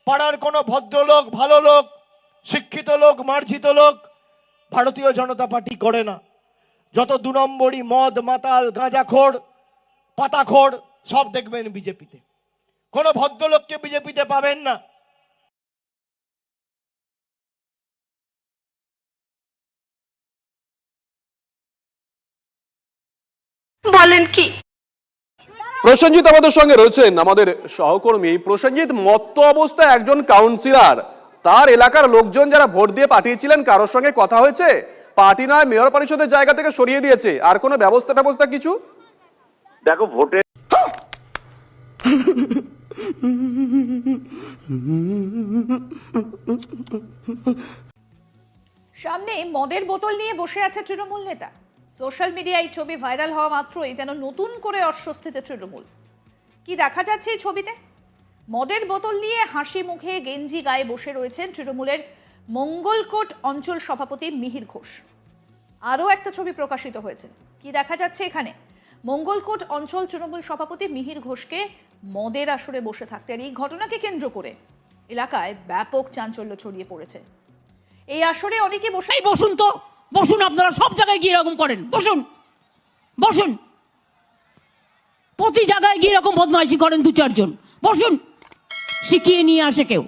পাড়ার কোনো ভদ্রলোক, ভালো লোক, শিক্ষিত লোক, মার্জিত লোক ভারতীয় জনতা পার্টি করে না। যত 2 নম্বরই মদ মাতাল গাঁজাখোর পাতাখোর সব দেখবেন বিজেপিতে। কোনো ভদ্রলোককে বিজেপিতে পাবেন না। বলেন কি? প্রসেনজিৎ আমাদের সঙ্গে রয়েছেন, আমাদের সহকর্মী। প্রসেনজিৎ, মত্ত অবস্থায় একজন কাউন্সিলর, তার এলাকার লোকজন যারা ভোট দিয়ে পাঠিয়েছিলেন কারোর সঙ্গে কথা হয়েছে? পার্টি নয় মেয়র পরিষদের জায়গা থেকে সরিয়ে দিয়েছে, আর কোনো ব্যবস্থা কিছু? দেখো, ভোটে সামনে মদের বোতল নিয়ে বসে আছে তৃণমূল নেতা। সোশ্যাল মিডিয়ায় ছবি ভাইরাল হওয়া মাত্রই যেন নতুন করে অস্বস্তিতে তৃণমূল। কি দেখা যাচ্ছে এই ছবিতে? মদের বোতল নিয়ে হাসি মুখে গেঞ্জি গায়ে বসে রয়েছেন তৃণমূলের মঙ্গলকোট অঞ্চল সভাপতি মিহির ঘোষ। আরও একটা ছবি প্রকাশিত হয়েছে। কি দেখা যাচ্ছে এখানে? মঙ্গলকোট অঞ্চল তৃণমূল সভাপতি মিহির ঘোষকে মদের আসরে বসে থাকতে, আর এই ঘটনাকে কেন্দ্র করে এলাকায় ব্যাপক চাঞ্চল্য ছড়িয়ে পড়েছে। এই আসরে অনেকে বসে, বসুন তো, বসুন, আপনারা সব জায়গায় গিয়ে এরকম করেন, বসুন বসুন, প্রতি জায়গায় গিয়ে এরকম বদমাইশি করেন 2-4 জন, বসুন, শিখিয়ে নিয়ে আসে কেউ।